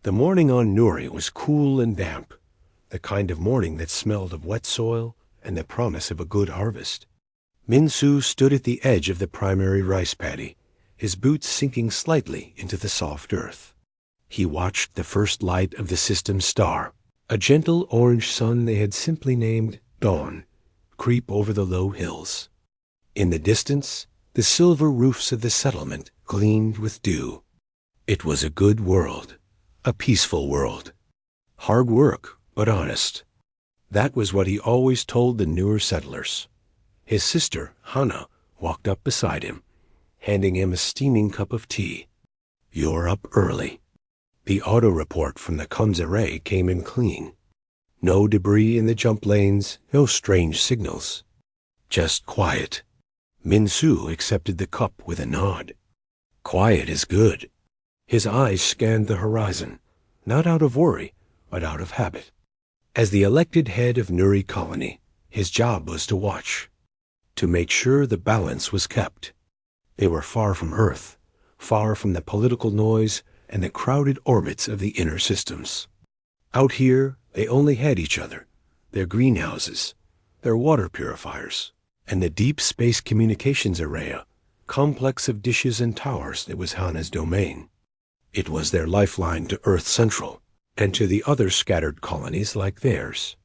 The morning on Nuri was cool and damp, the kind of morning that smelled of wet soil and the promise of a good harvest. Minsu stood at the edge of the primary rice paddy, his boots sinking slightly into the soft earth. He watched the first light of the system's star, a gentle orange sun they had simply named Dawn, creep over the low hills. In the distance, the silver roofs of the settlement gleamed with dew. It was a good world, a peaceful world. Hard work, but honest. That was what he always told the newer settlers. His sister, Hannah, walked up beside him, handing him a steaming cup of tea. "You're up early." The auto report from the Kamsare came in clean. No debris in the jump lanes, no strange signals. Just quiet. Minsu accepted the cup with a nod. Quiet is good. His eyes scanned the horizon, not out of worry, but out of habit. As the elected head of Nuri Colony, his job was to watch, to make sure the balance was kept. They were far from Earth, far from the political noise and the crowded orbits of the inner systems. Out here, they only had each other, their greenhouses, their water purifiers, and the deep space communications area, complex of dishes and towers that was Hannah's domain. It was their lifeline to Earth Central, and to the other scattered colonies like theirs.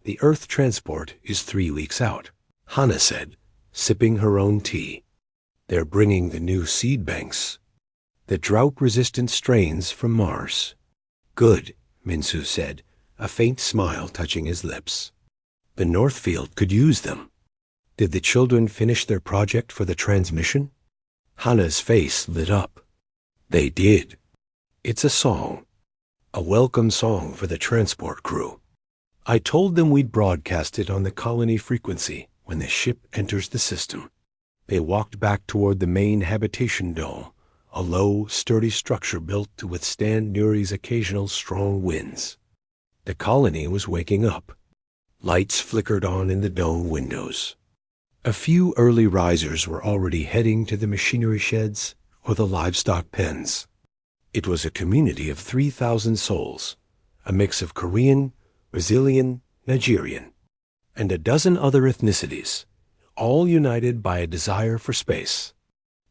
The Earth transport is 3 weeks out, Hannah said, sipping her own tea. They're bringing the new seed banks, the drought-resistant strains from Mars. Good, Minsu said, a faint smile touching his lips. The Northfield could use them. Did the children finish their project for the transmission? Hannah's face lit up. They did. It's a song. A welcome song for the transport crew. I told them we'd broadcast it on the colony frequency when the ship enters the system. They walked back toward the main habitation dome, a low, sturdy structure built to withstand Nuri's occasional strong winds. The colony was waking up. Lights flickered on in the dome windows. A few early risers were already heading to the machinery sheds or the livestock pens. It was a community of 3,000 souls, a mix of Korean, Brazilian, Nigerian, and a dozen other ethnicities, all united by a desire for space,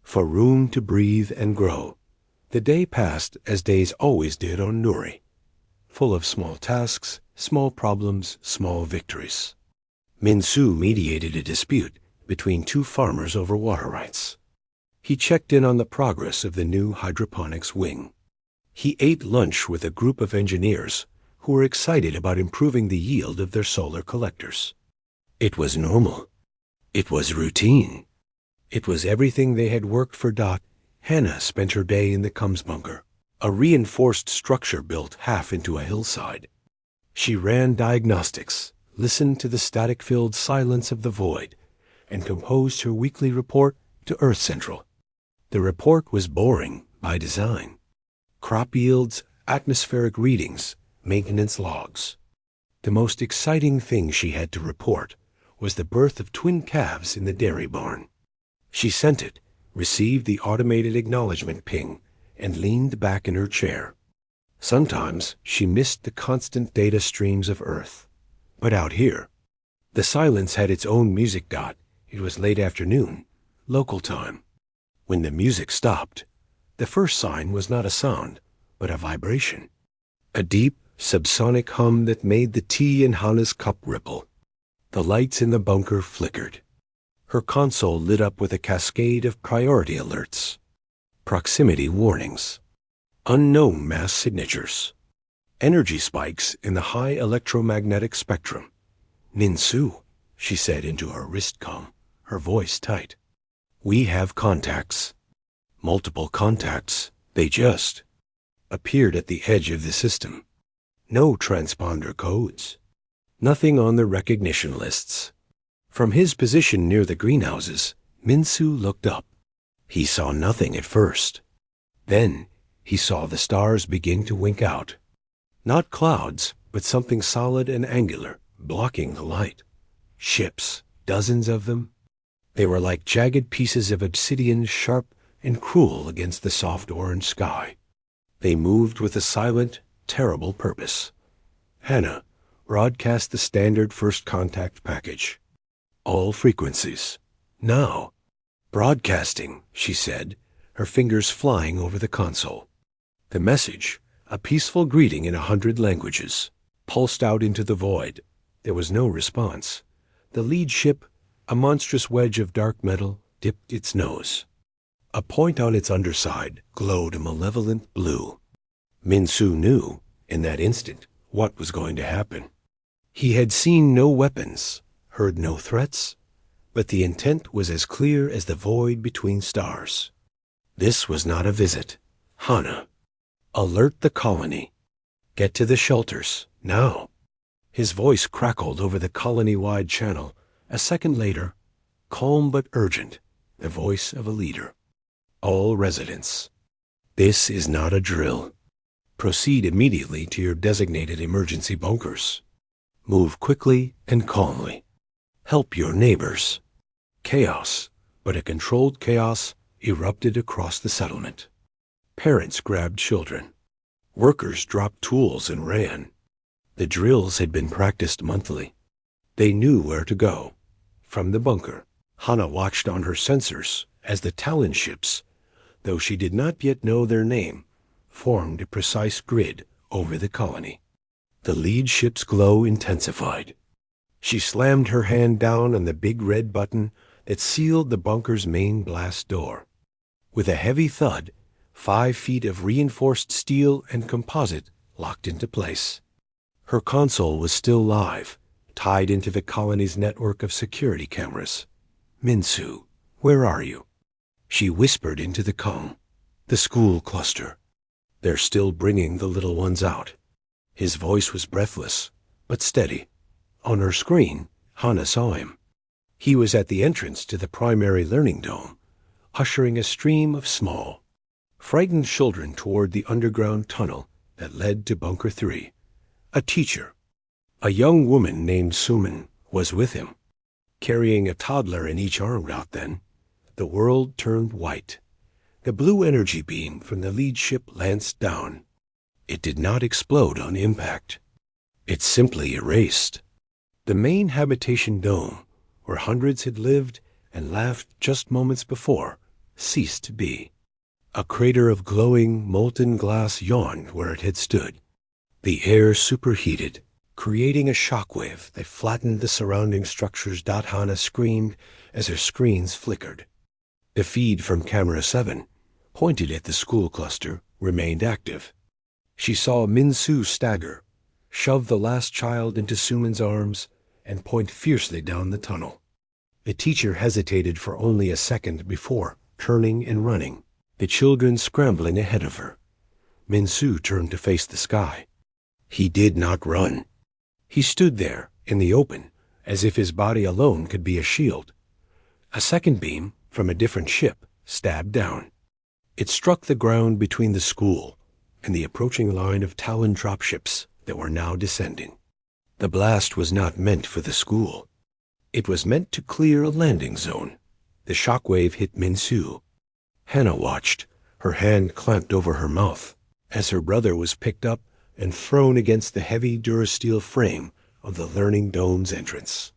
for room to breathe and grow. The day passed as days always did on Nuri, full of small tasks, small problems, small victories. Minsu mediated a dispute between 2 farmers over water rights. He checked in on the progress of the new hydroponics wing. He ate lunch with a group of engineers who were excited about improving the yield of their solar collectors. It was normal. It was routine. It was everything they had worked for. Hannah spent her day in the Cums bunker, a reinforced structure built half into a hillside. She ran diagnostics, listened to the static-filled silence of the void, and composed her weekly report to Earth Central. The report was boring by design. Crop yields, atmospheric readings, maintenance logs. The most exciting thing she had to report was the birth of twin calves in the dairy barn. She sent it, received the automated acknowledgement ping, and leaned back in her chair. Sometimes she missed the constant data streams of Earth. But out here, the silence had its own music. It was late afternoon, local time. When the music stopped, the first sign was not a sound, but a vibration. A deep, subsonic hum that made the tea in Hannah's cup ripple. The lights in the bunker flickered. Her console lit up with a cascade of priority alerts, proximity warnings, unknown mass signatures, energy spikes in the high electromagnetic spectrum. "Minsu," she said into her wristcom, her voice tight. "We have contacts." Multiple contacts. They just appeared at the edge of the system. No transponder codes. Nothing on the recognition lists. From his position near the greenhouses, Minsu looked up. He saw nothing at first. Then he saw the stars begin to wink out. Not clouds, but something solid and angular, blocking the light. Ships, dozens of them. They were like jagged pieces of obsidian, sharp and cruel against the soft orange sky. They moved with a silent, terrible purpose. Hannah broadcast the standard first contact package. All frequencies. Now. Broadcasting, she said, her fingers flying over the console. The message, a peaceful greeting in 100 languages, pulsed out into the void. There was no response. The lead ship, a monstrous wedge of dark metal, dipped its nose. A point on its underside glowed a malevolent blue. Min-Su knew, in that instant, what was going to happen. He had seen no weapons, heard no threats, but the intent was as clear as the void between stars. This was not a visit. Hana. Alert the colony. Get to the shelters, now. His voice crackled over the colony-wide channel. A second later, calm but urgent, the voice of a leader. All residents. This is not a drill. Proceed immediately to your designated emergency bunkers. Move quickly and calmly. Help your neighbors. Chaos, but a controlled chaos, erupted across the settlement. Parents grabbed children. Workers dropped tools and ran. The drills had been practiced monthly. They knew where to go. From the bunker, Hana watched on her sensors as the Talon ships, though she did not yet know their name, formed a precise grid over the colony. The lead ship's glow intensified. She slammed her hand down on the big red button that sealed the bunker's main blast door. With a heavy thud, 5 feet of reinforced steel and composite locked into place. Her console was still live, tied into the colony's network of security cameras. Min-Su, where are you? She whispered into the comm. The school cluster. They're still bringing the little ones out. His voice was breathless, but steady. On her screen, Hana saw him. He was at the entrance to the primary learning dome, ushering a stream of small, frightened children toward the underground tunnel that led to Bunker 3. A teacher, a young woman named Suman, was with him. Carrying a toddler in each arm out then, the world turned white. The blue energy beam from the lead ship lanced down. It did not explode on impact. It simply erased. The main habitation dome, where hundreds had lived and laughed just moments before, ceased to be. A crater of glowing, molten glass yawned where it had stood. The air superheated, creating a shockwave that flattened the surrounding structures. Hana screamed as her screens flickered. The feed from Camera 7, pointed at the school cluster, remained active. She saw Min-Su stagger, shove the last child into Suman's arms, and point fiercely down the tunnel. The teacher hesitated for only a second before turning and running, the children scrambling ahead of her. Min-Su turned to face the sky. He did not run. He stood there, in the open, as if his body alone could be a shield. A second beam, from a different ship, stabbed down. It struck the ground between the school and the approaching line of Talon dropships that were now descending. The blast was not meant for the school. It was meant to clear a landing zone. The shockwave hit Min-Su. Hana watched, her hand clamped over her mouth, as her brother was picked up and thrown against the heavy durasteel frame of the learning dome's entrance.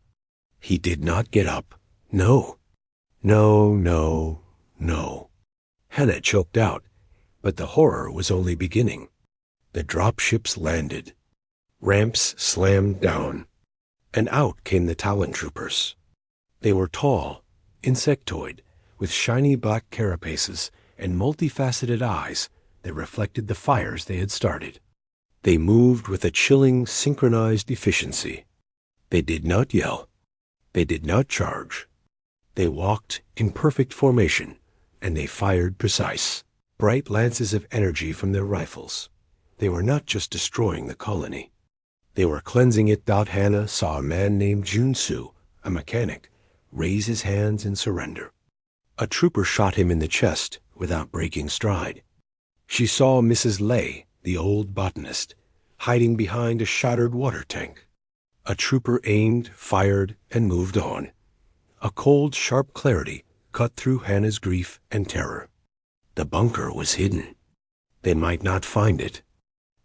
He did not get up. No. No, no, no. Hana choked out, but the horror was only beginning. The dropships landed. Ramps slammed down, and out came the Talon troopers. They were tall, insectoid, with shiny black carapaces and multifaceted eyes that reflected the fires they had started. They moved with a chilling, synchronized efficiency. They did not yell. They did not charge. They walked in perfect formation, and they fired precise, bright lances of energy from their rifles. They were not just destroying the colony. They were cleansing it. Hana saw a man named Junsu, a mechanic, raise his hands in surrender. A trooper shot him in the chest without breaking stride. She saw Mrs. Lei, the old botanist, hiding behind a shattered water tank. A trooper aimed, fired, and moved on. A cold, sharp clarity cut through Hannah's grief and terror. The bunker was hidden. They might not find it.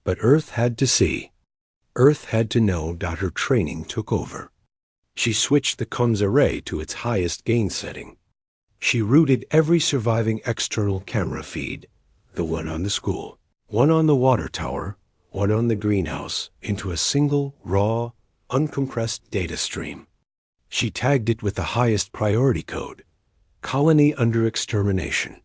But Earth had to see. Earth had to know that her training took over. She switched the comms array to its highest gain setting. She routed every surviving external camera feed, the one on the school, one on the water tower, one on the greenhouse, into a single, raw, uncompressed data stream. She tagged it with the highest priority code, Colony under extermination.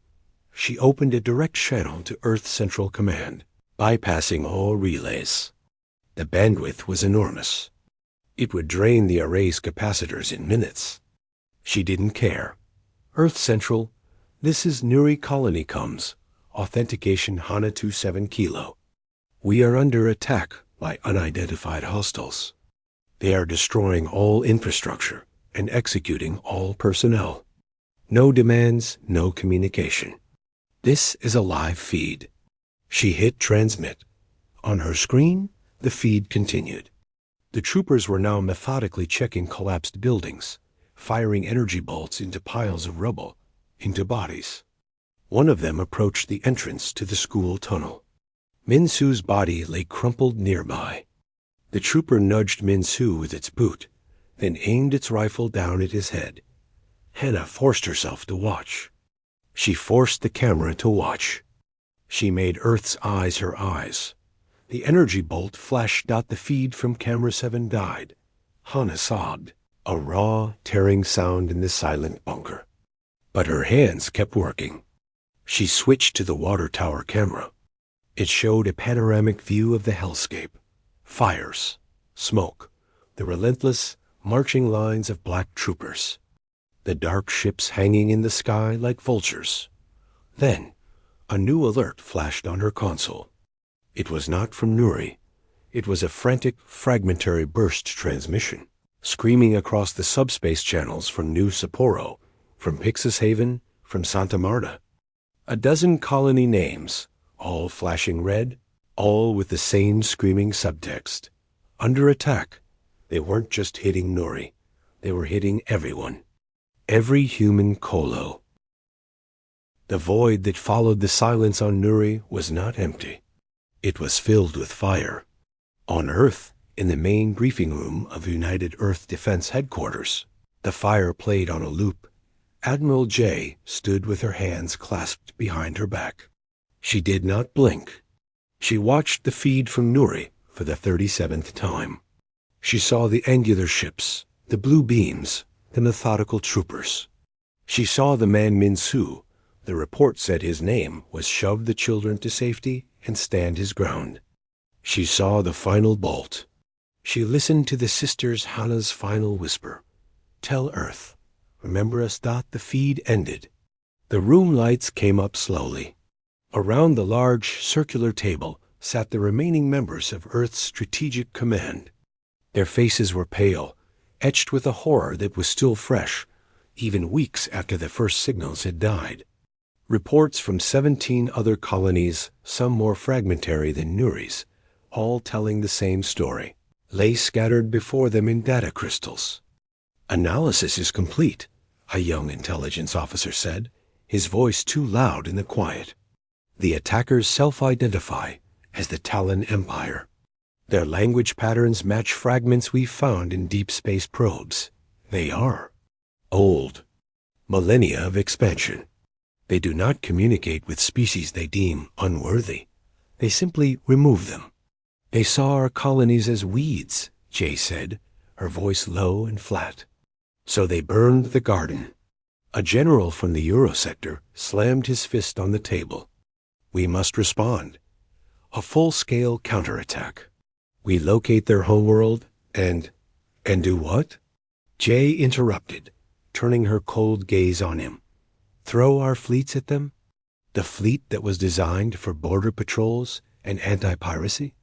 She opened a direct channel to Earth Central Command, bypassing all relays. The bandwidth was enormous. It would drain the array's capacitors in minutes. She didn't care. Earth Central, this is Nuri Colony comms. Authentication HANA 27 Kilo. We are under attack by unidentified hostiles. They are destroying all infrastructure and executing all personnel. No demands, no communication. This is a live feed. She hit transmit. On her screen, the feed continued. The troopers were now methodically checking collapsed buildings, firing energy bolts into piles of rubble, into bodies. One of them approached the entrance to the school tunnel. Min-Su's body lay crumpled nearby. The trooper nudged Min-Su with its boot, then aimed its rifle down at his head. Hannah forced herself to watch. She forced the camera to watch. She made Earth's eyes her eyes. The energy bolt flashed out. The feed from camera 7 died. Hannah sobbed, a raw, tearing sound in the silent bunker. But her hands kept working. She switched to the water tower camera. It showed a panoramic view of the hellscape. Fires, smoke, the relentless, marching lines of black troopers. The dark ships hanging in the sky like vultures. Then, a new alert flashed on her console. It was not from Nuri. It was a frantic, fragmentary burst transmission, screaming across the subspace channels from New Sapporo, from Pixis Haven, from Santa Marta. A dozen colony names, all flashing red, all with the same screaming subtext. Under attack. They weren't just hitting Nuri. They were hitting everyone. Every human colo. The void that followed the silence on Nuri was not empty. It was filled with fire. On Earth, in the main briefing room of United Earth Defense Headquarters, the fire played on a loop. Admiral J stood with her hands clasped behind her back. She did not blink. She watched the feed from Nuri for the 37th time. She saw the angular ships, the blue beams, the methodical troopers. She saw the man Min-Su. The report said his name was shove the children to safety and stand his ground. She saw the final bolt. She listened to the sisters Hannah's final whisper. Tell Earth. Remember us. The feed ended. The room lights came up slowly. Around the large circular table sat the remaining members of Earth's Strategic Command. Their faces were pale, etched with a horror that was still fresh, even weeks after the first signals had died. Reports from 17 other colonies, some more fragmentary than Nuri's, all telling the same story, lay scattered before them in data crystals. Analysis is complete, a young intelligence officer said, his voice too loud in the quiet. The attackers self-identify as the Talon Empire. Their language patterns match fragments we've found in deep space probes. They are old, millennia of expansion. They do not communicate with species they deem unworthy. They simply remove them. They saw our colonies as weeds, Jay said, her voice low and flat. So they burned the garden. A general from the Eurosector slammed his fist on the table. We must respond. A full-scale counterattack. We locate their homeworld and do what? Jay interrupted, turning her cold gaze on him. Throw our fleets at them? The fleet that was designed for border patrols and anti-piracy?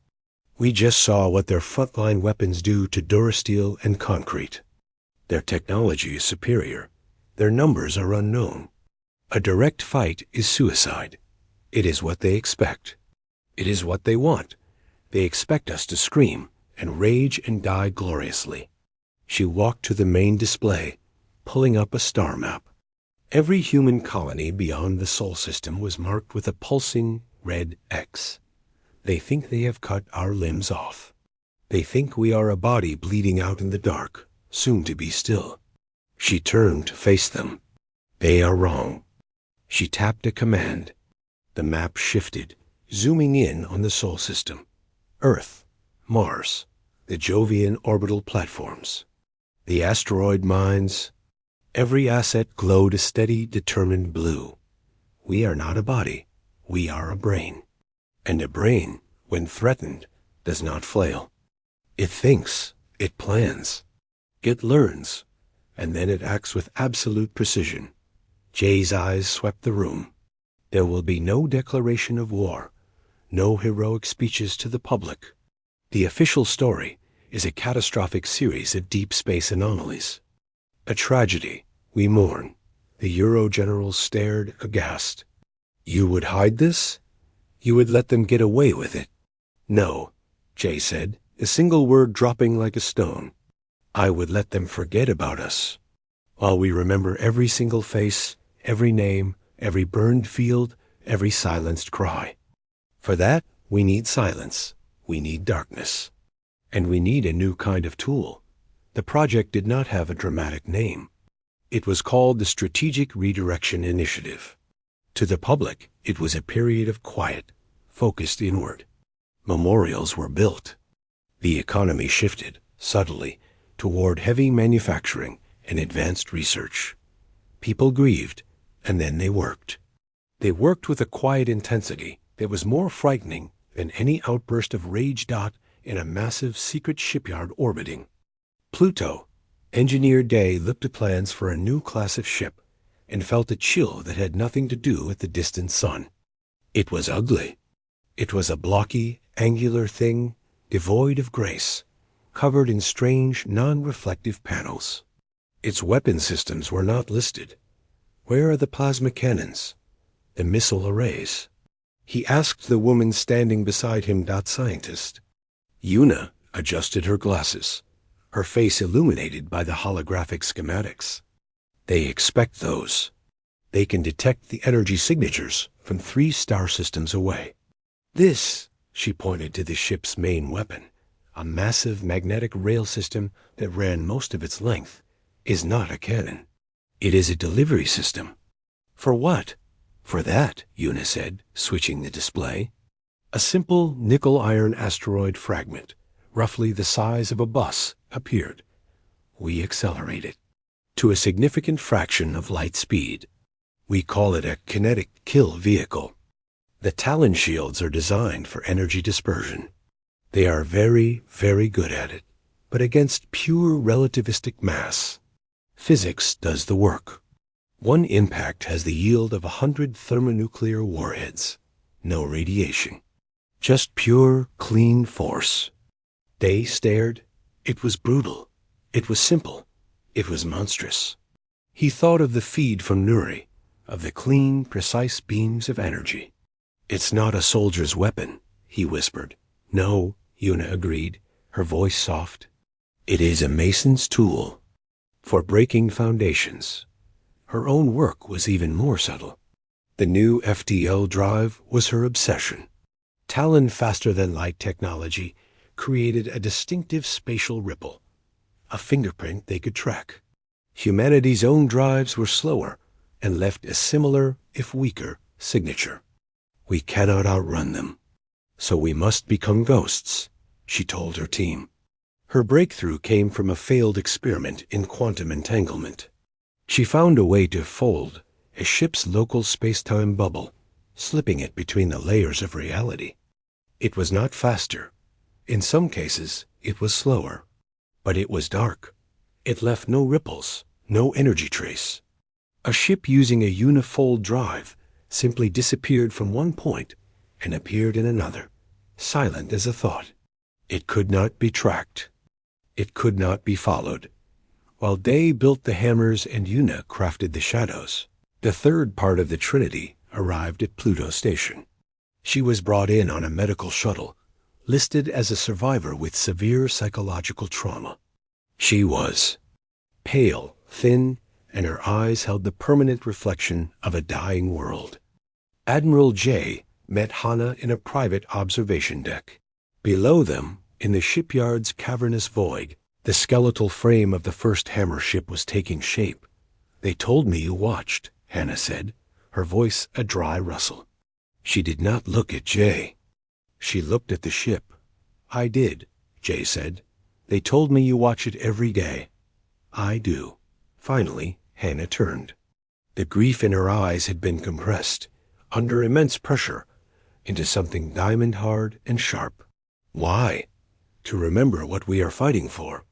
We just saw what their frontline weapons do to Durasteel and concrete. Their technology is superior. Their numbers are unknown. A direct fight is suicide. It is what they expect. It is what they want. They expect us to scream and rage and die gloriously. She walked to the main display, pulling up a star map. Every human colony beyond the Sol system was marked with a pulsing, red X. They think they have cut our limbs off. They think we are a body bleeding out in the dark, soon to be still. She turned to face them. They are wrong. She tapped a command. The map shifted, zooming in on the Sol system. Earth, Mars, the Jovian orbital platforms, the asteroid mines. Every asset glowed a steady, determined blue. We are not a body. We are a brain. And a brain, when threatened, does not flail. It thinks, it plans, it learns, and then it acts with absolute precision. Jay's eyes swept the room. There will be no declaration of war, no heroic speeches to the public. The official story is a catastrophic series of deep space anomalies. A tragedy, we mourn. The Euro generals stared aghast. You would hide this? You would let them get away with it? No, Jay said, a single word dropping like a stone. I would let them forget about us. While we remember every single face, every name, every burned field, every silenced cry. For that, we need silence. We need darkness. And we need a new kind of tool. The project did not have a dramatic name. It was called the Strategic Redirection Initiative. To the public, it was a period of quiet, focused inward. Memorials were built. The economy shifted, subtly, toward heavy manufacturing and advanced research. People grieved, and then they worked. They worked with a quiet intensity that was more frightening than any outburst of rage in a massive secret shipyard orbiting. Pluto, Engineer Day looked at plans for a new class of ship and felt a chill that had nothing to do with the distant sun. It was ugly. It was a blocky, angular thing, devoid of grace, covered in strange, non-reflective panels. Its weapon systems were not listed. Where are the plasma cannons? The missile arrays? He asked the woman standing beside him, scientist. Una adjusted her glasses, her face illuminated by the holographic schematics. They expect those. They can detect the energy signatures from 3 star systems away. This, she pointed to the ship's main weapon, a massive magnetic rail system that ran most of its length, is not a cannon. It is a delivery system. For what? For that, Una said, switching the display. A simple nickel-iron asteroid fragment, roughly the size of a bus, appeared. We accelerate it to a significant fraction of light speed. We call it a kinetic kill vehicle. The Talon shields are designed for energy dispersion. They are very, very good at it, but against pure relativistic mass. Physics does the work. One impact has the yield of 100 thermonuclear warheads. No radiation. Just pure, clean force. They stared. It was brutal. It was simple. It was monstrous. He thought of the feed from Nuri, of the clean, precise beams of energy. It's not a soldier's weapon, he whispered. No, Una agreed, her voice soft. It is a mason's tool. For breaking foundations. Her own work was even more subtle. The new FTL drive was her obsession. Talon faster-than-light technology created a distinctive spatial ripple, a fingerprint they could track. Humanity's own drives were slower and left a similar, if weaker, signature. We cannot outrun them. So we must become ghosts, she told her team. Her breakthrough came from a failed experiment in quantum entanglement. She found a way to fold a ship's local space-time bubble, slipping it between the layers of reality. It was not faster. In some cases, it was slower. But it was dark. It left no ripples, no energy trace. A ship using a unifold drive simply disappeared from one point and appeared in another, silent as a thought. It could not be tracked. It could not be followed. While Day built the hammers and Una crafted the shadows, the third part of the Trinity arrived at Pluto Station. She was brought in on a medical shuttle, listed as a survivor with severe psychological trauma. She was pale, thin, and her eyes held the permanent reflection of a dying world. Admiral J met Hana in a private observation deck. Below them, in the shipyard's cavernous void, the skeletal frame of the first hammer ship was taking shape. "They told me you watched," Hannah said, her voice a dry rustle. She did not look at Jay. She looked at the ship. "I did," Jay said. "They told me you watch it every day." "I do." Finally, Hannah turned. The grief in her eyes had been compressed, under immense pressure, into something diamond-hard and sharp. "Why?" "To remember what we are fighting for,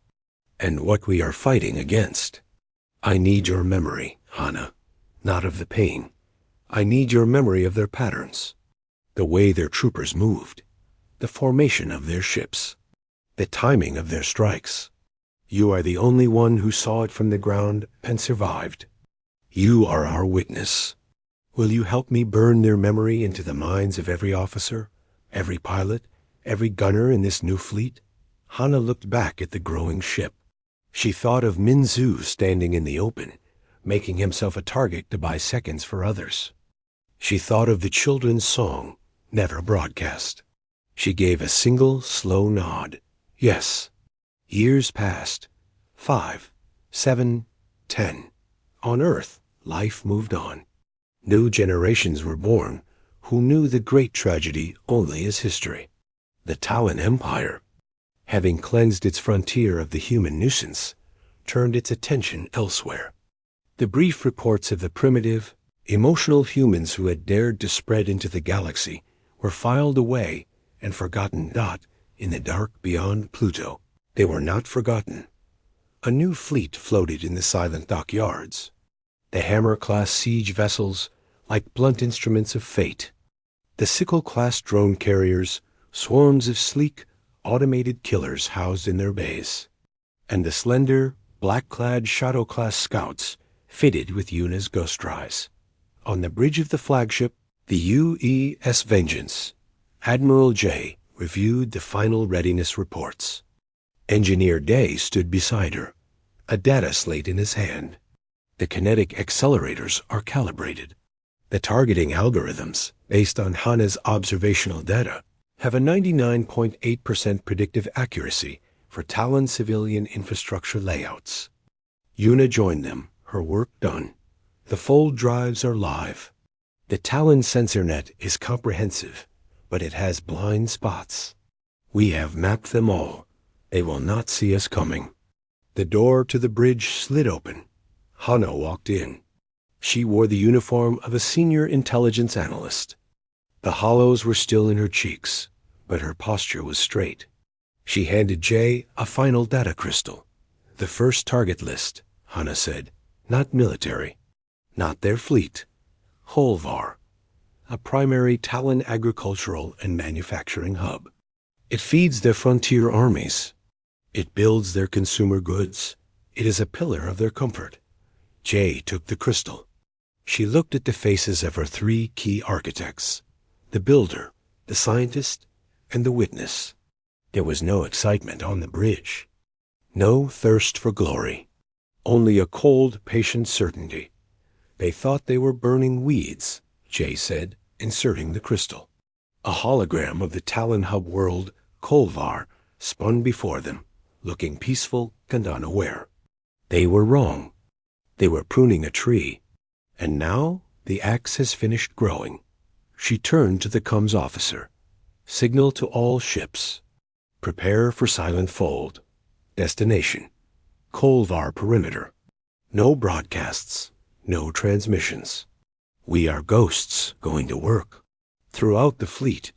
and what we are fighting against. I need your memory, Hannah, not of the pain. I need your memory of their patterns, the way their troopers moved, the formation of their ships, the timing of their strikes. You are the only one who saw it from the ground and survived. You are our witness. Will you help me burn their memory into the minds of every officer, every pilot, every gunner in this new fleet?" Hannah looked back at the growing ship. She thought of Minzu standing in the open, making himself a target to buy seconds for others. She thought of the children's song, never broadcast. She gave a single, slow nod. Yes. Years passed. 5, 7, 10. On Earth, life moved on. New generations were born who knew the great tragedy only as history. The Talon Empire, having cleansed its frontier of the human nuisance, turned its attention elsewhere. The brief reports of the primitive, emotional humans who had dared to spread into the galaxy were filed away and forgotten. In the dark beyond Pluto, they were not forgotten. A new fleet floated in the silent dockyards. The Hammer-class siege vessels, like blunt instruments of fate. The Sickle-class drone carriers, swarms of sleek, automated killers housed in their bays. And the slender, black-clad Shadow-class scouts, fitted with Yuna's ghost eyes. On the bridge of the flagship, the U.E.S. Vengeance, Admiral J reviewed the final readiness reports. Engineer Day stood beside her, a data slate in his hand. The kinetic accelerators are calibrated. The targeting algorithms, based on Hana's observational data, have a 99.8% predictive accuracy for Talon civilian infrastructure layouts. Yuna joined them, her work done. The fold drives are live. The Talon sensor net is comprehensive, but it has blind spots. We have mapped them all. They will not see us coming. The door to the bridge slid open. Hana walked in. She wore the uniform of a senior intelligence analyst. The hollows were still in her cheeks, but her posture was straight. She handed Jay a final data crystal. "The first target list," Hana said. "Not military. Not their fleet. Holvar, a primary Talon agricultural and manufacturing hub. It feeds their frontier armies. It builds their consumer goods. It is a pillar of their comfort." Jay took the crystal. She looked at the faces of her 3 key architects, the builder, the scientist, and the witness. There was no excitement on the bridge. No thirst for glory. Only a cold, patient certainty. "They thought they were burning weeds," Jay said, inserting the crystal. A hologram of the Talon hub world, Kolvar, spun before them, looking peaceful and unaware. They were wrong. They were pruning a tree. And now the axe has finished growing. She turned to the comms officer. "Signal to all ships. Prepare for silent fold. Destination: Kolvar perimeter. No broadcasts. No transmissions. We are ghosts going to work." Throughout the fleet,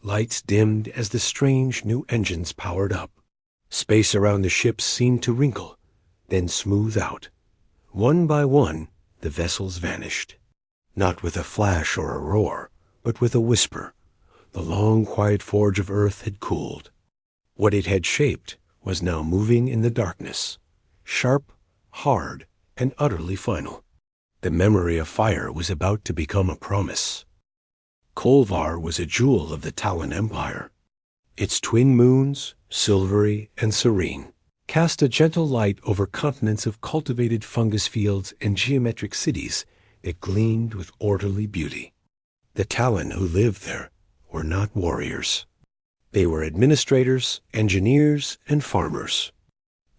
lights dimmed as the strange new engines powered up. Space around the ships seemed to wrinkle, then smooth out. One by one, the vessels vanished. Not with a flash or a roar, but with a whisper. The long, quiet forge of Earth had cooled. What it had shaped was now moving in the darkness, sharp, hard, and utterly final. The memory of fire was about to become a promise. Kolvar was a jewel of the Talon Empire. Its twin moons, silvery and serene, cast a gentle light over continents of cultivated fungus fields and geometric cities that gleamed with orderly beauty. The Talon who lived there were not warriors. They were administrators, engineers, and farmers.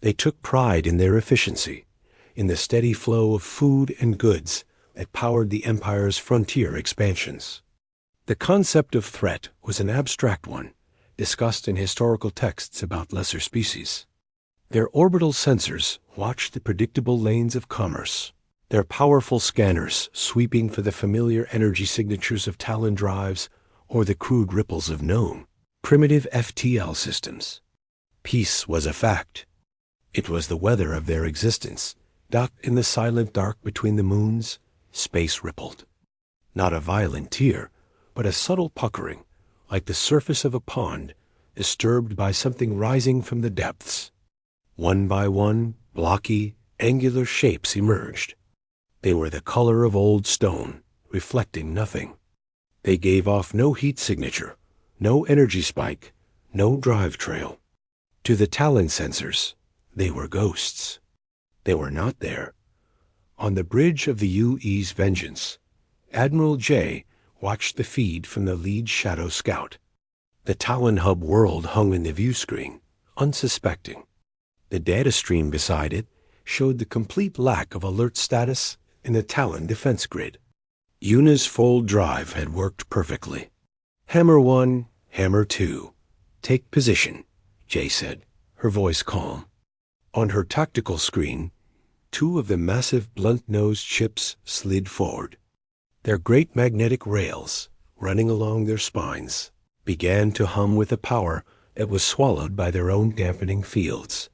They took pride in their efficiency, in the steady flow of food and goods that powered the Empire's frontier expansions. The concept of threat was an abstract one, discussed in historical texts about lesser species. Their orbital sensors watched the predictable lanes of commerce, their powerful scanners sweeping for the familiar energy signatures of Talon drives or the crude ripples of known, primitive FTL systems. Peace was a fact. It was the weather of their existence, docked in the silent dark between the moons. Space rippled. Not a violent tear, but a subtle puckering, like the surface of a pond, disturbed by something rising from the depths. One by one, blocky, angular shapes emerged. They were the color of old stone, reflecting nothing. They gave off no heat signature, no energy spike, no drive trail. To the Talon sensors, they were ghosts. They were not there. On the bridge of the UE's Vengeance, Admiral J watched the feed from the lead Shadow Scout. The Talon hub world hung in the view screen, unsuspecting. The data stream beside it showed the complete lack of alert status in the Talon defense grid. Yuna's fold drive had worked perfectly. Hammer 1, Hammer 2. Take position, Jay said, her voice calm. On her tactical screen, 2 of the massive blunt-nosed ships slid forward. Their great magnetic rails, running along their spines, began to hum with a power that was swallowed by their own dampening fields.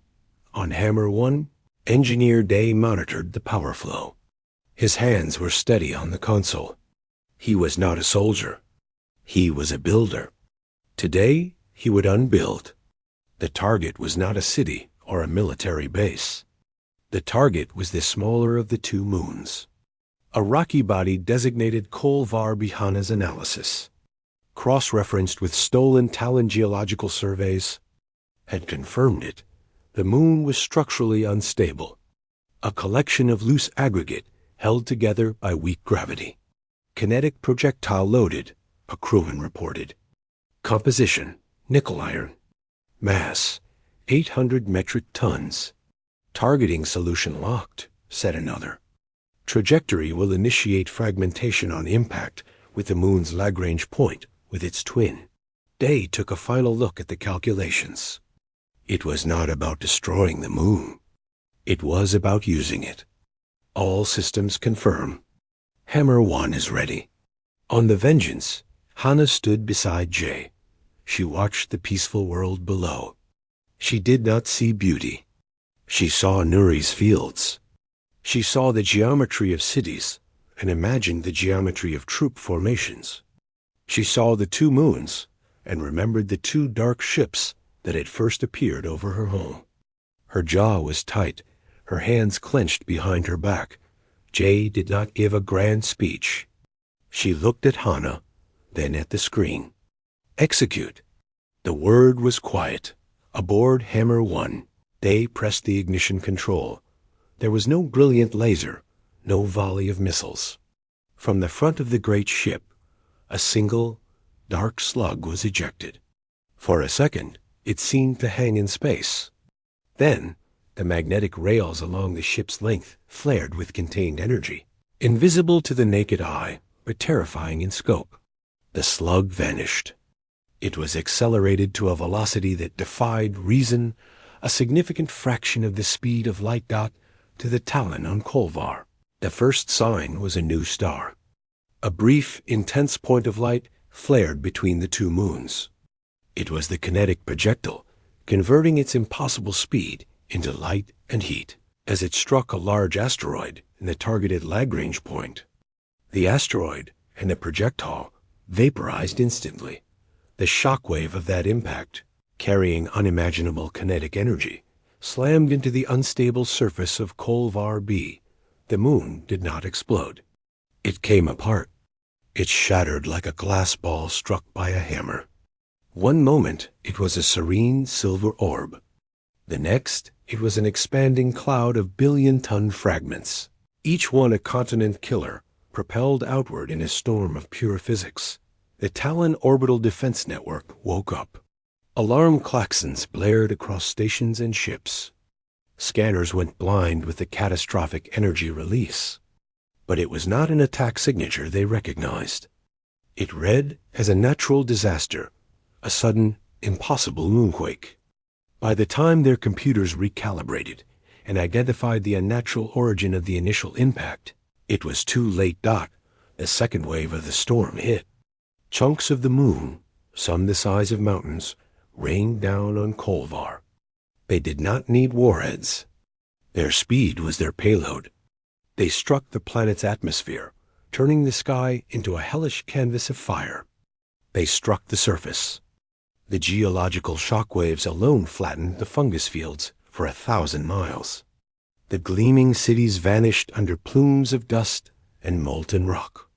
On Hammer 1, Engineer Day monitored the power flow. His hands were steady on the console. He was not a soldier. He was a builder. Today, he would unbuild. The target was not a city or a military base. The target was the smaller of the 2 moons. A rocky body designated Kolvar Bihana's analysis, cross-referenced with stolen Talon geological surveys, had confirmed it. The moon was structurally unstable, a collection of loose aggregate held together by weak gravity. Kinetic projectile loaded, a crewman reported. Composition, nickel iron. Mass, 800 metric tons. Targeting solution locked, said another. Trajectory will initiate fragmentation on impact with the moon's Lagrange point with its twin. Day took a final look at the calculations. It was not about destroying the moon. It was about using it. All systems confirm. Hammer 1 is ready. On the Vengeance, Hana stood beside Jay. She watched the peaceful world below. She did not see beauty. She saw Nuri's fields. She saw the geometry of cities and imagined the geometry of troop formations. She saw the 2 moons and remembered the 2 dark ships that had first appeared over her home. Her jaw was tight, her hands clenched behind her back. Jay did not give a grand speech. She looked at Hana, then at the screen. Execute. The word was quiet. Aboard Hammer 1, they pressed the ignition control. There was no brilliant laser, no volley of missiles. From the front of the great ship, a single, dark slug was ejected. For a second, it seemed to hang in space. Then, the magnetic rails along the ship's length flared with contained energy, invisible to the naked eye, but terrifying in scope. The slug vanished. It was accelerated to a velocity that defied reason, a significant fraction of the speed of light got to the Talon on Kolvar. The first sign was a new star. A brief, intense point of light flared between the 2 moons. It was the kinetic projectile, converting its impossible speed into light and heat as it struck a large asteroid in the targeted Lagrange point. The asteroid and the projectile vaporized instantly. The shock wave of that impact, carrying unimaginable kinetic energy, slammed into the unstable surface of Kolvar B. The moon did not explode. It came apart. It shattered like a glass ball struck by a hammer. One moment it was a serene silver orb. The next it was an expanding cloud of billion-ton fragments, each one a continent killer, propelled outward in a storm of pure physics. The Talon Orbital Defense Network woke up. Alarm klaxons blared across stations and ships. Scanners went blind with the catastrophic energy release. But it was not an attack signature they recognized. It read as a natural disaster, a sudden, impossible moonquake. By the time their computers recalibrated and identified the unnatural origin of the initial impact, it was too late. The second wave of the storm hit. Chunks of the moon, some the size of mountains, rained down on Kolvar. They did not need warheads. Their speed was their payload. They struck the planet's atmosphere, turning the sky into a hellish canvas of fire. They struck the surface. The geological shock waves alone flattened the fungus fields for 1,000 miles. The gleaming cities vanished under plumes of dust and molten rock.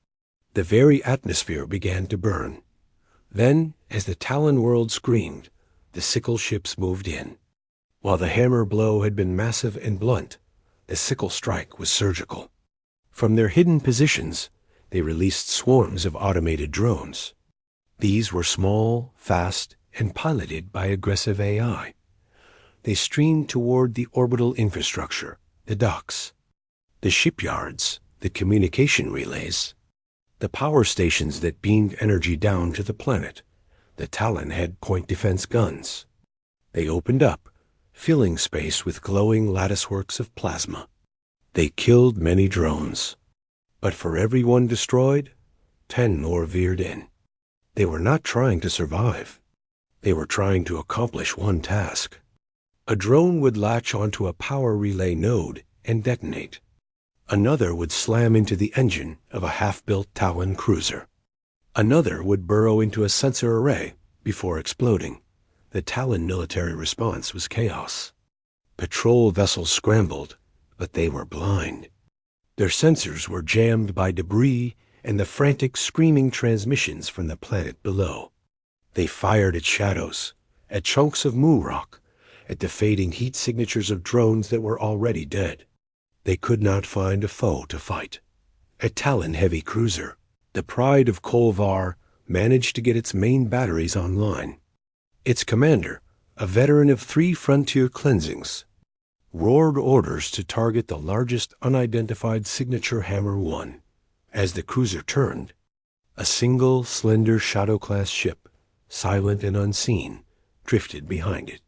The very atmosphere began to burn. Then, as the Talon world screamed, the sickle ships moved in. While the hammer blow had been massive and blunt, the sickle strike was surgical. From their hidden positions, they released swarms of automated drones. These were small, fast, and piloted by aggressive AI. They streamed toward the orbital infrastructure, the docks, the shipyards, the communication relays, the power stations that beamed energy down to the planet. The Talon had point defense guns. They opened up, filling space with glowing latticeworks of plasma. They killed many drones. But for every one destroyed, 10 more veered in. They were not trying to survive. They were trying to accomplish one task. A drone would latch onto a power relay node and detonate. Another would slam into the engine of a half-built Talon cruiser. Another would burrow into a sensor array before exploding. The Talon military response was chaos. Patrol vessels scrambled, but they were blind. Their sensors were jammed by debris and the frantic, screaming transmissions from the planet below. They fired at shadows, at chunks of moon rock, at the fading heat signatures of drones that were already dead. They could not find a foe to fight. A Talon heavy cruiser, the pride of Kolvar, managed to get its main batteries online. Its commander, a veteran of 3 frontier cleansings, roared orders to target the largest unidentified signature Hammer 1. As the cruiser turned, a single, slender Shadow-class ship, silent and unseen, drifted behind it.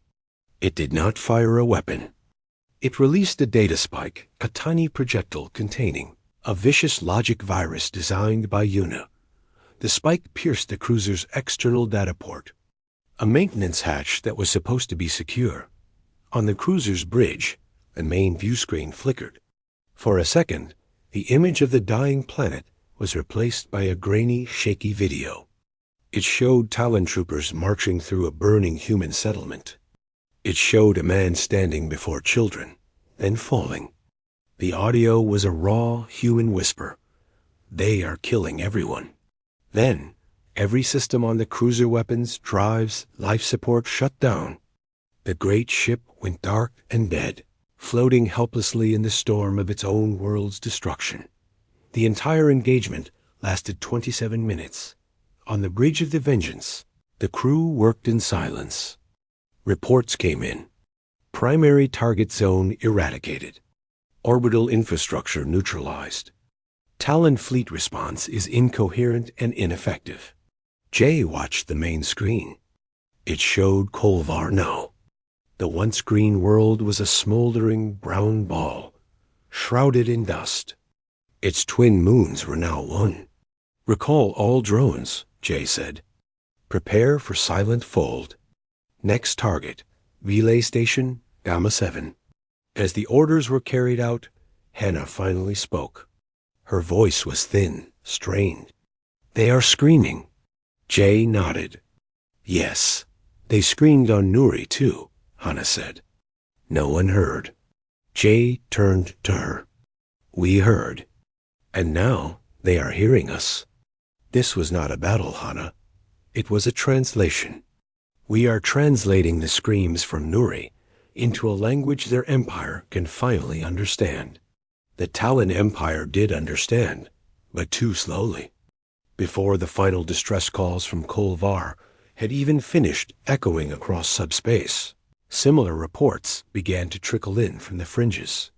It did not fire a weapon. It released a data spike, a tiny projectile containing a vicious logic virus designed by Una. The spike pierced the cruiser's external data port, a maintenance hatch that was supposed to be secure. On the cruiser's bridge, the main view screen flickered. For a second, the image of the dying planet was replaced by a grainy, shaky video. It showed Talon troopers marching through a burning human settlement. It showed a man standing before children, then falling. The audio was a raw, human whisper. They are killing everyone. Then, every system on the cruiser, weapons, drives, life support shut down. The great ship went dark and dead, floating helplessly in the storm of its own world's destruction. The entire engagement lasted 27 minutes. On the bridge of the Vengeance, the crew worked in silence. Reports came in. Primary target zone eradicated. Orbital infrastructure neutralized. Talon fleet response is incoherent and ineffective. Jay watched the main screen. It showed Kolvar now. The once green world was a smoldering brown ball, shrouded in dust. Its twin moons were now one. "Recall all drones," Jay said. "Prepare for silent fold. Next target, relay station, Gamma 7. As the orders were carried out, Hannah finally spoke. Her voice was thin, strained. "They are screaming." Jay nodded. "Yes, they screamed on Nuri too," Hannah said. No one heard. Jay turned to her. "We heard. And now they are hearing us." This was not a battle, Hannah. It was a translation. "We are translating the screams from Nuri into a language their empire can finally understand." The Talon Empire did understand, but too slowly. Before the final distress calls from Kolvar had even finished echoing across subspace, similar reports began to trickle in from the fringes.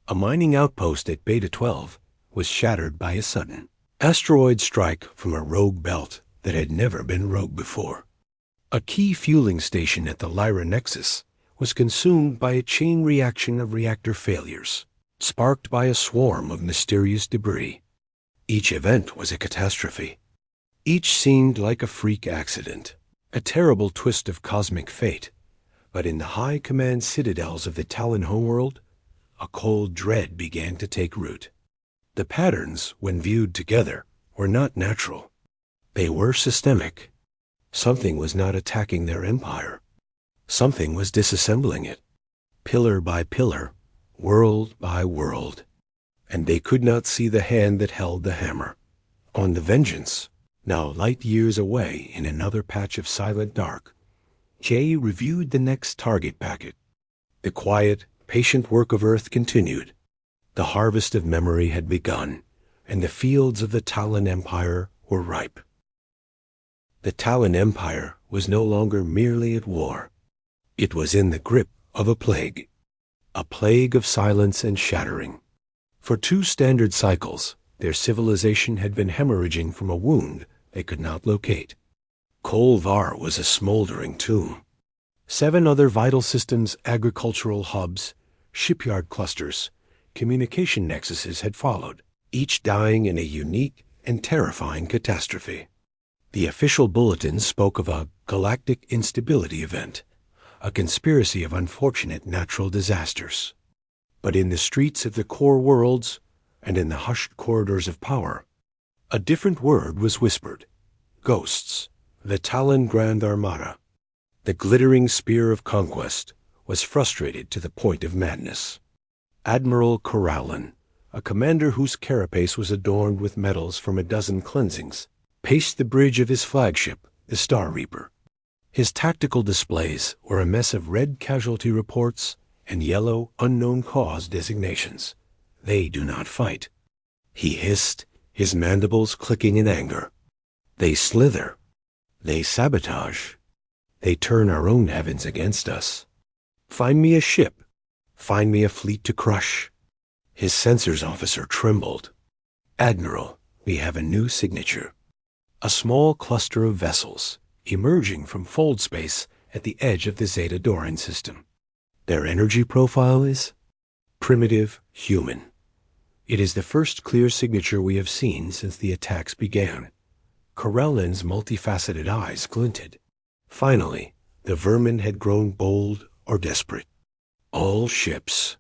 A mining outpost at Beta 12 was shattered by a sudden asteroid strike from a rogue belt that had never been rogue before. A key fueling station at the Lyra Nexus was consumed by a chain reaction of reactor failures, sparked by a swarm of mysterious debris. Each event was a catastrophe. Each seemed like a freak accident, a terrible twist of cosmic fate. But in the high command citadels of the Talon homeworld, a cold dread began to take root. The patterns, when viewed together, were not natural. They were systemic. Something was not attacking their empire. Something was disassembling it, pillar by pillar, world by world. And they could not see the hand that held the hammer. On the Vengeance, now light years away in another patch of silent dark, Jay reviewed the next target packet. The quiet, patient work of Earth continued. The harvest of memory had begun, and the fields of the Talon Empire were ripe. The Talon Empire was no longer merely at war. It was in the grip of a plague of silence and shattering. For 2 standard cycles, their civilization had been hemorrhaging from a wound they could not locate. Kolvar was a smoldering tomb. 7 other vital systems, agricultural hubs, shipyard clusters, communication nexuses had followed, each dying in a unique and terrifying catastrophe. The official bulletin spoke of a galactic instability event, a conspiracy of unfortunate natural disasters. But in the streets of the core worlds and in the hushed corridors of power, a different word was whispered. Ghosts, the Talon Grand Armada. The glittering spear of conquest was frustrated to the point of madness. Admiral Corallin, a commander whose carapace was adorned with medals from a dozen cleansings, paced the bridge of his flagship, the Star Reaper. His tactical displays were a mess of red casualty reports and yellow unknown cause designations. They do not fight. He hissed, his mandibles clicking in anger. They slither. They sabotage. They turn our own heavens against us. Find me a ship. Find me a fleet to crush. His sensors officer trembled. Admiral, we have a new signature. A small cluster of vessels emerging from fold space at the edge of the Zeta Doran system. Their energy profile is primitive human. It is the first clear signature we have seen since the attacks began. Corellin's multifaceted eyes glinted. Finally, the vermin had grown bold or desperate. All ships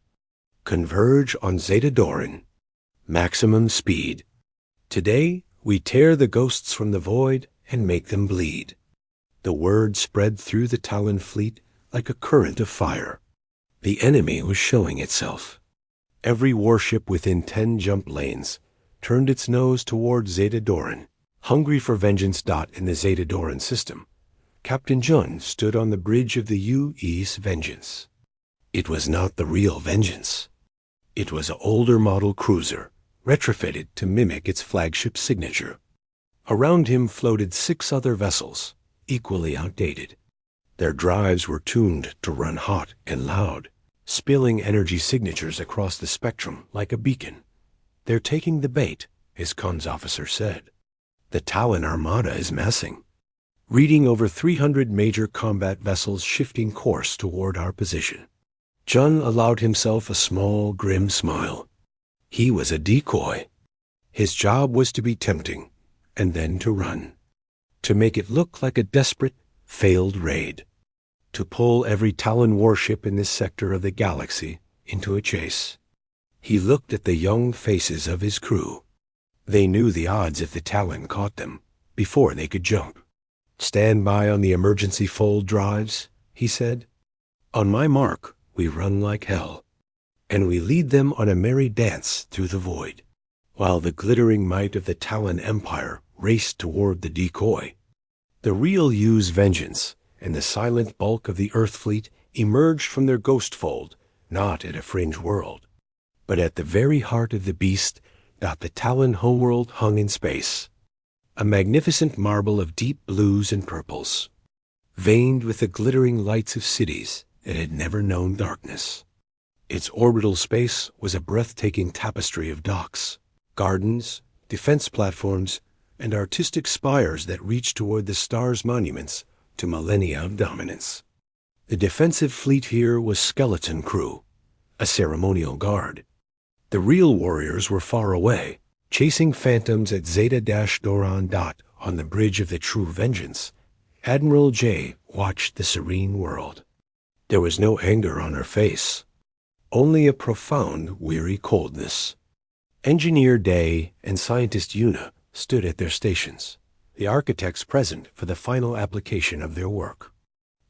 converge on Zeta Doran. Maximum speed. Today, we tear the ghosts from the void and make them bleed. The word spread through the Talon fleet like a current of fire. The enemy was showing itself. Every warship within 10 jump lanes turned its nose toward Zeta Doran, hungry for vengeance. In the Zeta Doran system, Captain Jun stood on the bridge of the UE's Vengeance. It was not the real Vengeance. It was an older model cruiser, retrofitted to mimic its flagship signature. Around him floated 6 other vessels, equally outdated. Their drives were tuned to run hot and loud, spilling energy signatures across the spectrum like a beacon. They're taking the bait, his comms officer said. The Talon Armada is massing, reading over 300 major combat vessels shifting course toward our position. Jun allowed himself a small, grim smile. He was a decoy. His job was to be tempting, and then to run. To make it look like a desperate, failed raid. To pull every Talon warship in this sector of the galaxy into a chase. He looked at the young faces of his crew. They knew the odds if the Talon caught them, before they could jump. Stand by on the emergency fold drives, he said. On my mark, we run like hell, and we lead them on a merry dance through the void, while the glittering might of the Talon Empire raced toward the decoy. The real U's Vengeance and the silent bulk of the Earth fleet emerged from their ghost fold, not at a fringe world, but at the very heart of the beast The Talon homeworld hung in space, a magnificent marble of deep blues and purples, veined with the glittering lights of cities that had never known darkness. Its orbital space was a breathtaking tapestry of docks, gardens, defense platforms, and artistic spires that reached toward the stars' monuments to millennia of dominance. The defensive fleet here was skeleton crew, a ceremonial guard. The real warriors were far away, chasing phantoms at Zeta-Doron. On the bridge of the True Vengeance, Admiral J watched the serene world. There was no anger on her face, only a profound, weary coldness. Engineer Day and scientist Una stood at their stations, the architects present for the final application of their work.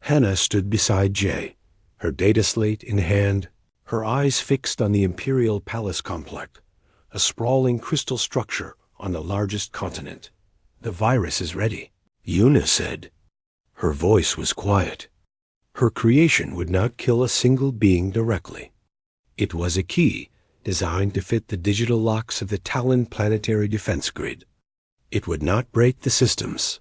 Hannah stood beside Jay, her data slate in hand, her eyes fixed on the Imperial Palace complex, a sprawling crystal structure on the largest continent. "The virus is ready," Una said. Her voice was quiet. Her creation would not kill a single being directly. It was a key designed to fit the digital locks of the Talon planetary defense grid. It would not break the systems.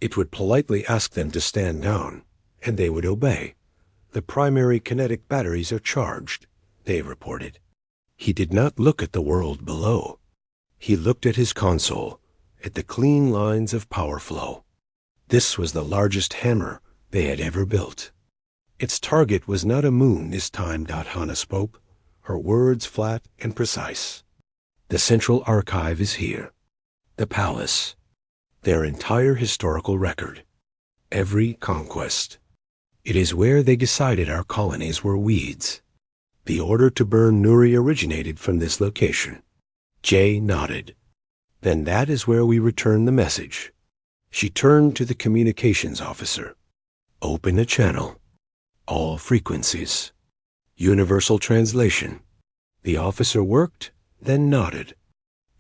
It would politely ask them to stand down, and they would obey. "The primary kinetic batteries are charged," they reported. He did not look at the world below. He looked at his console, at the clean lines of power flow. This was the largest hammer they had ever built. Its target was not a moon this time. Hannah spoke, her words flat and precise. "The central archive is here. The palace. Their entire historical record. Every conquest. It is where they decided our colonies were weeds. The order to burn Nuri originated from this location." Jay nodded. "Then that is where we return the message." She turned to the communications officer. "Open a channel. All frequencies. Universal translation." The officer worked, then nodded.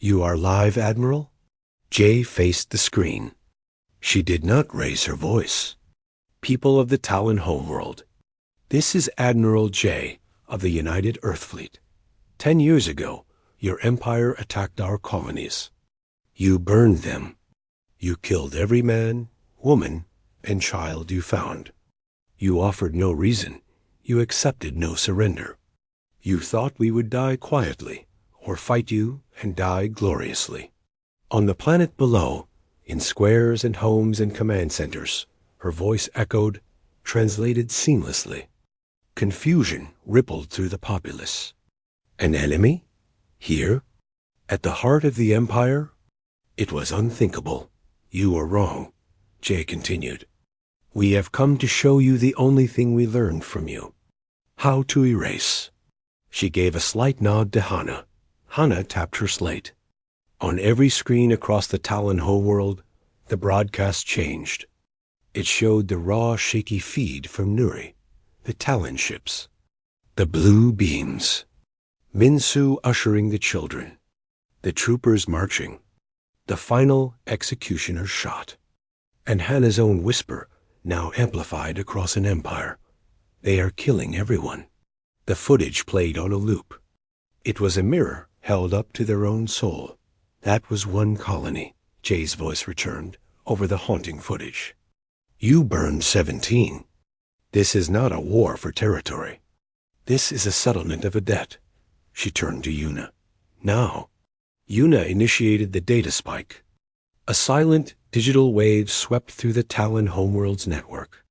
"You are live, Admiral?" Jay faced the screen. She did not raise her voice. "People of the Talon homeworld, this is Admiral J of the United Earth Fleet. 10 years ago, your empire attacked our colonies. You burned them. You killed every man, woman, and child you found. You offered no reason. You accepted no surrender. You thought we would die quietly, or fight you and die gloriously. On the planet below, in squares and homes and command centers," her voice echoed, translated seamlessly. Confusion rippled through the populace. "An enemy? Here? At the heart of the empire?" It was unthinkable. "You were wrong," Jay continued. "We have come to show you the only thing we learned from you. How to erase." She gave a slight nod to Hannah. Hannah tapped her slate. On every screen across the Talon homeworld, the broadcast changed. It showed the raw, shaky feed from Nuri, the Talon ships, the blue beams, Minsu ushering the children, the troopers marching, the final executioner's shot, and Hannah's own whisper, now amplified across an empire. "They are killing everyone." The footage played on a loop. It was a mirror held up to their own soul. "That was one colony," Jay's voice returned over the haunting footage. "You burned 17. This is not a war for territory. This is a settlement of a debt." She turned to Una. "Now." Una initiated the data spike. A silent digital wave swept through the Talon homeworld's network.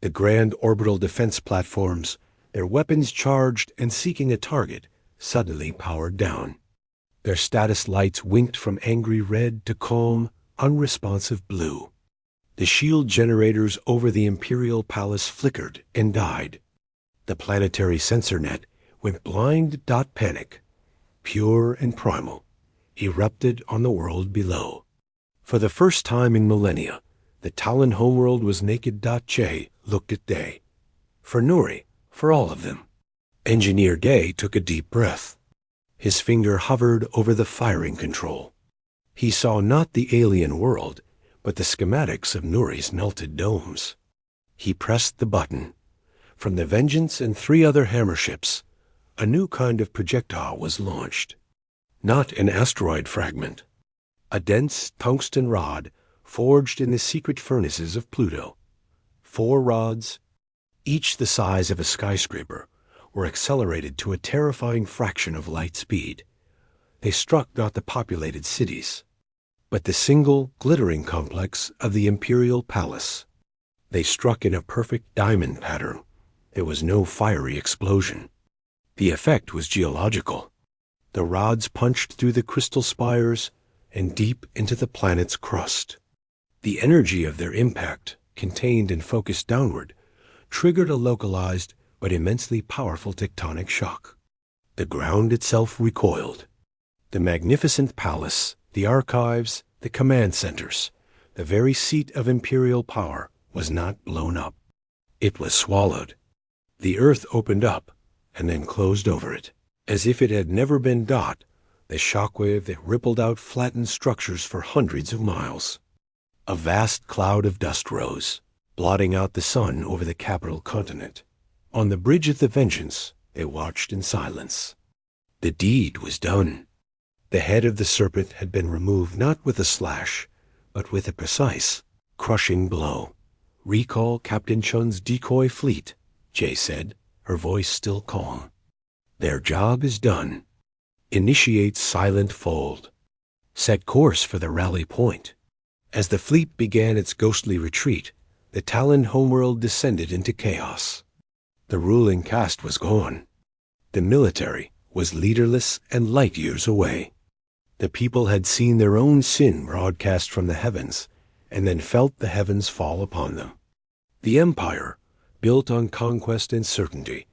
The grand orbital defense platforms, their weapons charged and seeking a target, suddenly powered down. Their status lights winked from angry red to calm, unresponsive blue. The shield generators over the Imperial Palace flickered and died. The planetary sensor net went blind. Panic, pure and primal, erupted on the world below. For the first time in millennia, the Talon homeworld was naked. J looked at Day. For Nuri, for all of them. Engineer Day took a deep breath. His finger hovered over the firing control. He saw not the alien world, but the schematics of Nuri's melted domes. He pressed the button. From the Vengeance and 3 other hammer ships, a new kind of projectile was launched. Not an asteroid fragment. A dense tungsten rod forged in the secret furnaces of Pluto. 4 rods, each the size of a skyscraper, were accelerated to a terrifying fraction of light speed. They struck not the populated cities, but the single glittering complex of the imperial palace. They struck in a perfect diamond pattern. There was no fiery explosion. The effect was geological. The rods punched through the crystal spires and deep into the planet's crust. The energy of their impact, contained and focused downward, triggered a localized but immensely powerful tectonic shock. The ground itself recoiled. The magnificent palace, the archives, the command centers, the very seat of imperial power, was not blown up. It was swallowed. The earth opened up and then closed over it. As if it had never been dot, the shockwave that rippled out flattened structures for hundreds of miles. A vast cloud of dust rose, blotting out the sun over the capital continent. On the bridge of the Vengeance, they watched in silence. The deed was done. The head of the serpent had been removed not with a slash, but with a precise, crushing blow. "Recall Captain Chun's decoy fleet," Jay said, her voice still calm. "Their job is done. Initiate silent fold. Set course for the rally point." As the fleet began its ghostly retreat, the Talon homeworld descended into chaos. The ruling caste was gone. The military was leaderless and light years away. The people had seen their own sin broadcast from the heavens, and then felt the heavens fall upon them. The empire, built on conquest and certainty,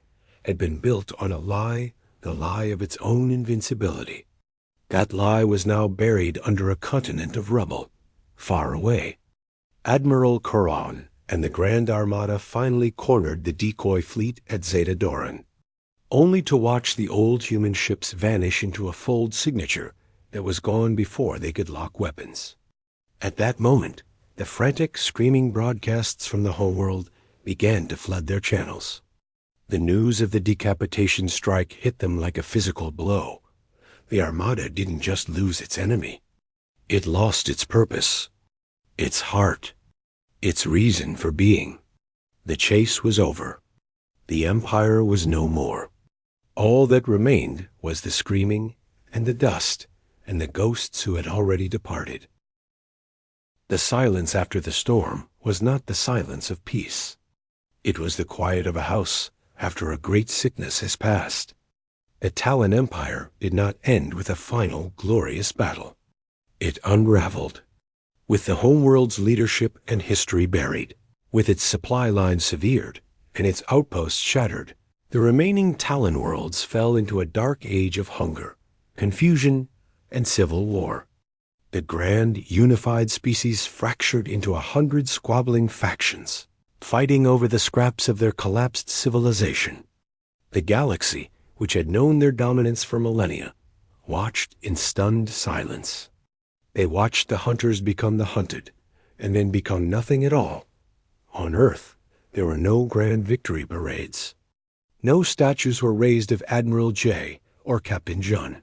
had been built on a lie, the lie of its own invincibility. That lie was now buried under a continent of rubble, far away. Admiral Coron and the Grand Armada finally cornered the decoy fleet at Zeta Doran, only to watch the old human ships vanish into a fold signature that was gone before they could lock weapons. At that moment, the frantic, screaming broadcasts from the homeworld began to flood their channels. The news of the decapitation strike hit them like a physical blow. The Armada didn't just lose its enemy. It lost its purpose, its heart, its reason for being. The chase was over. The Empire was no more. All that remained was the screaming and the dust and the ghosts who had already departed. The silence after the storm was not the silence of peace. It was the quiet of a house after a great sickness has passed. The Talon Empire did not end with a final glorious battle. It unraveled. With the homeworld's leadership and history buried, with its supply lines severed, and its outposts shattered, the remaining Talon worlds fell into a dark age of hunger, confusion, and civil war. The grand, unified species fractured into 100 squabbling factions, fighting over the scraps of their collapsed civilization. The galaxy, which had known their dominance for millennia, watched in stunned silence. They watched the hunters become the hunted, and then become nothing at all. On Earth, there were no grand victory parades. No statues were raised of Admiral J or Captain Jun.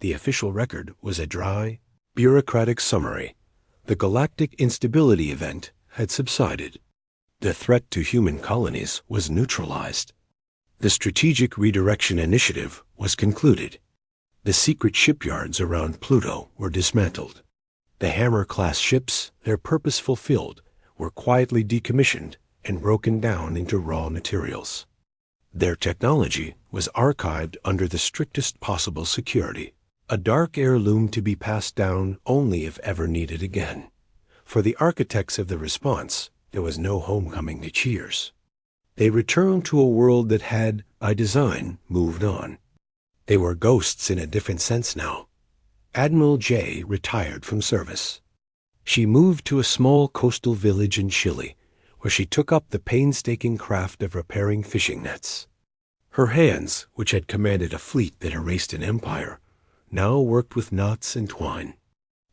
The official record was a dry, bureaucratic summary. The galactic instability event had subsided. The threat to human colonies was neutralized. The strategic redirection initiative was concluded. The secret shipyards around Pluto were dismantled. The Hammer-class ships, their purpose fulfilled, were quietly decommissioned and broken down into raw materials. Their technology was archived under the strictest possible security, a dark heirloom to be passed down only if ever needed again. For the architects of the response, there was no homecoming to cheers. They returned to a world that had, by design, moved on. They were ghosts in a different sense now. Admiral J retired from service. She moved to a small coastal village in Chile, where she took up the painstaking craft of repairing fishing nets. Her hands, which had commanded a fleet that erased an empire, now worked with knots and twine.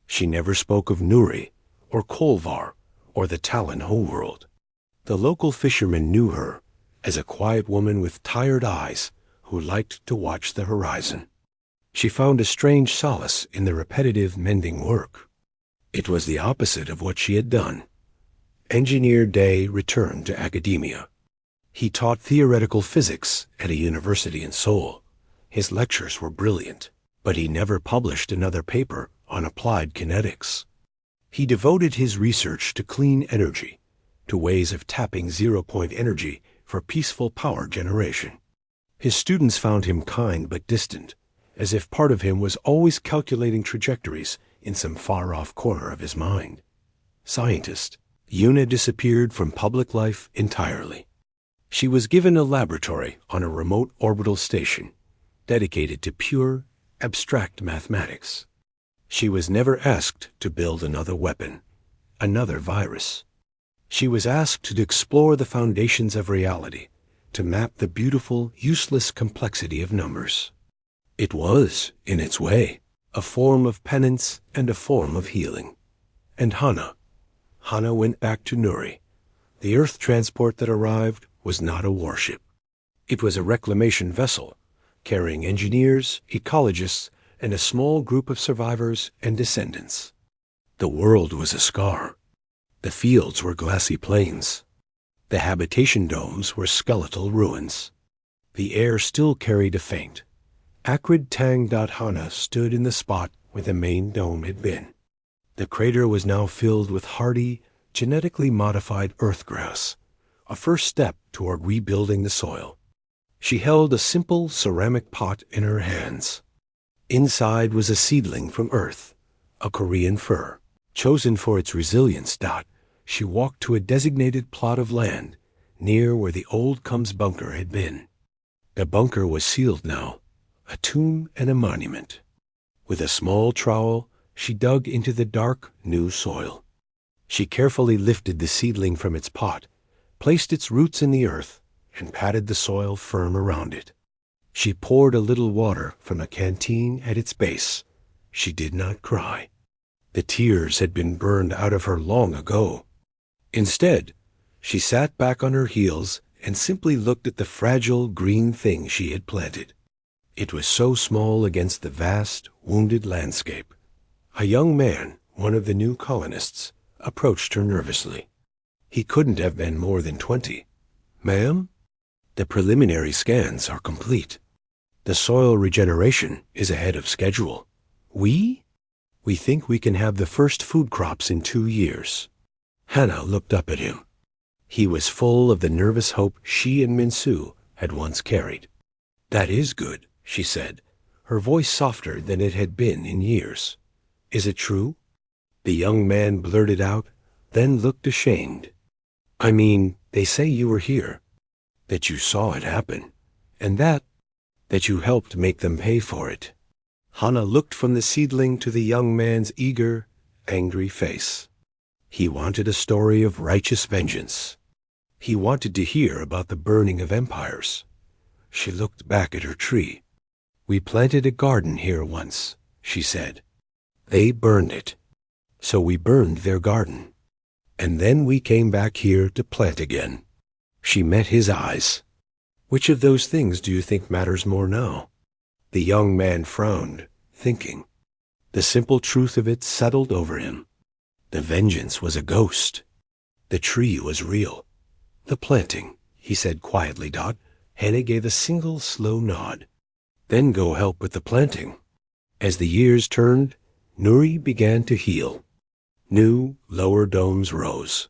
She never spoke of Nuri, or Kolvar, or the Talon homeworld. The local fishermen knew her as a quiet woman with tired eyes who liked to watch the horizon. She found a strange solace in the repetitive mending work. It was the opposite of what she had done. Engineer Day returned to academia. He taught theoretical physics at a university in Seoul. His lectures were brilliant, but he never published another paper on applied kinetics. He devoted his research to clean energy, to ways of tapping zero-point energy for peaceful power generation. His students found him kind but distant, as if part of him was always calculating trajectories in some far-off corner of his mind. Scientist, Yuna disappeared from public life entirely. She was given a laboratory on a remote orbital station, dedicated to pure, abstract mathematics. She was never asked to build another weapon, another virus. She was asked to explore the foundations of reality, to map the beautiful, useless complexity of numbers. It was, in its way, a form of penance and a form of healing. And Hana went back to Nuri. The Earth transport that arrived was not a warship. It was a reclamation vessel, carrying engineers, ecologists, and a small group of survivors and descendants. The world was a scar. The fields were glassy plains. The habitation domes were skeletal ruins. The air still carried a faint, acrid tang. Hana stood in the spot where the main dome had been. The crater was now filled with hardy, genetically modified earthgrass, a first step toward rebuilding the soil. She held a simple ceramic pot in her hands. Inside was a seedling from Earth, a Korean fir, chosen for its resilience. She walked to a designated plot of land near where the old Cums bunker had been. The bunker was sealed now, a tomb and a monument. With a small trowel, she dug into the dark, new soil. She carefully lifted the seedling from its pot, placed its roots in the earth, and patted the soil firm around it. She poured a little water from a canteen at its base. She did not cry. The tears had been burned out of her long ago. Instead, she sat back on her heels and simply looked at the fragile green thing she had planted. It was so small against the vast, wounded landscape. A young man, one of the new colonists, approached her nervously. He couldn't have been more than 20. "Ma'am, the preliminary scans are complete. The soil regeneration is ahead of schedule. We think we can have the first food crops in 2 years." Hana looked up at him. He was full of the nervous hope she and Minsu had once carried. "That is good," she said, her voice softer than it had been in years. "Is it true?" The young man blurted out, then looked ashamed. "I mean, they say you were here, that you saw it happen, and that you helped make them pay for it." Hana looked from the seedling to the young man's eager, angry face. He wanted a story of righteous vengeance. He wanted to hear about the burning of empires. She looked back at her tree. "We planted a garden here once," she said. "They burned it. So we burned their garden. And then we came back here to plant again." She met his eyes. "Which of those things do you think matters more now?" The young man frowned, thinking. The simple truth of it settled over him. The vengeance was a ghost. The tree was real. "The planting," he said quietly. Hannah gave a single slow nod. "Then go help with the planting." As the years turned, Nuri began to heal. New, lower domes rose.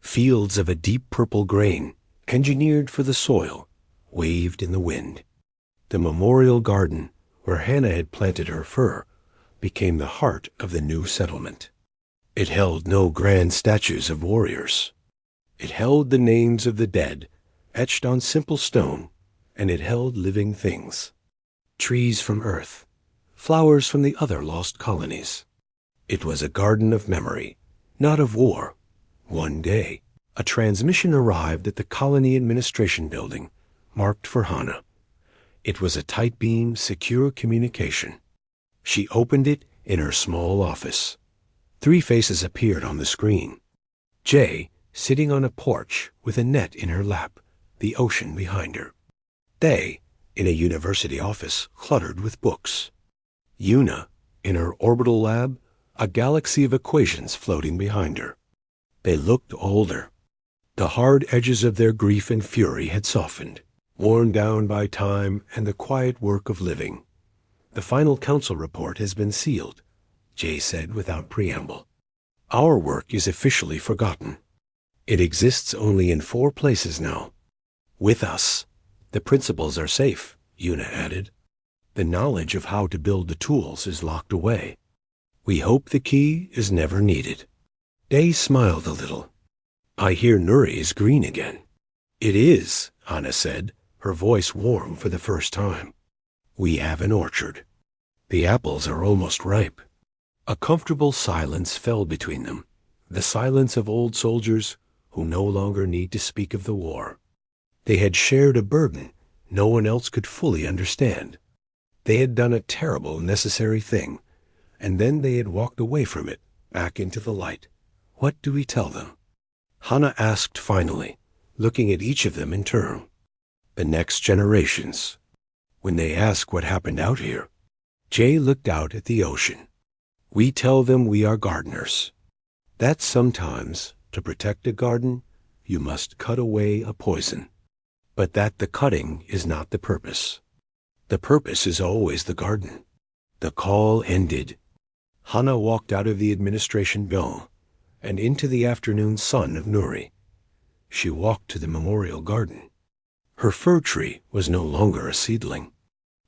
Fields of a deep purple grain, engineered for the soil, waved in the wind. The memorial garden, where Hannah had planted her fir, became the heart of the new settlement. It held no grand statues of warriors. It held the names of the dead, etched on simple stone, and it held living things. Trees from Earth, flowers from the other lost colonies. It was a garden of memory, not of war. One day, a transmission arrived at the colony administration building, marked for Hana. It was a tight-beam, secure communication. She opened it in her small office. 3 faces appeared on the screen. Jay, sitting on a porch with a net in her lap, the ocean behind her. They, in a university office cluttered with books. Una, in her orbital lab, a galaxy of equations floating behind her. They looked older. The hard edges of their grief and fury had softened, worn down by time and the quiet work of living. The final council report has been sealed, Jay said without preamble. Our work is officially forgotten. It exists only in 4 places now. With us, the principles are safe, Una added. The knowledge of how to build the tools is locked away. We hope the key is never needed. Day smiled a little. I hear Nuri is green again. It is, Anna said, her voice warm for the first time. We have an orchard. The apples are almost ripe. A comfortable silence fell between them, the silence of old soldiers who no longer need to speak of the war. They had shared a burden no one else could fully understand. They had done a terrible, necessary thing, and then they had walked away from it, back into the light. What do we tell them? Hannah asked finally, looking at each of them in turn. The next generations. When they ask what happened out here, Jay looked out at the ocean. We tell them we are gardeners. That sometimes, to protect a garden, you must cut away a poison. But that the cutting is not the purpose. The purpose is always the garden. The call ended. Hannah walked out of the administration building and into the afternoon sun of Nuri. She walked to the memorial garden. Her fir tree was no longer a seedling.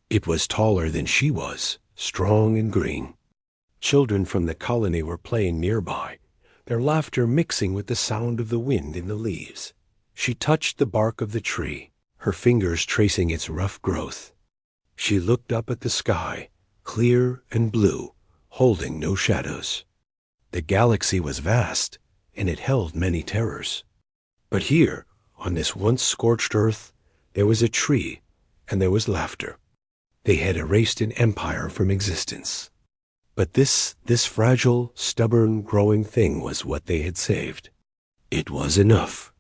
It was taller than she was, strong and green. Children from the colony were playing nearby, their laughter mixing with the sound of the wind in the leaves. She touched the bark of the tree, her fingers tracing its rough growth. She looked up at the sky, clear and blue, holding no shadows. The galaxy was vast, and it held many terrors. But here, on this once scorched earth, there was a tree, and there was laughter. They had erased an empire from existence. But this fragile, stubborn, growing thing was what they had saved. It was enough.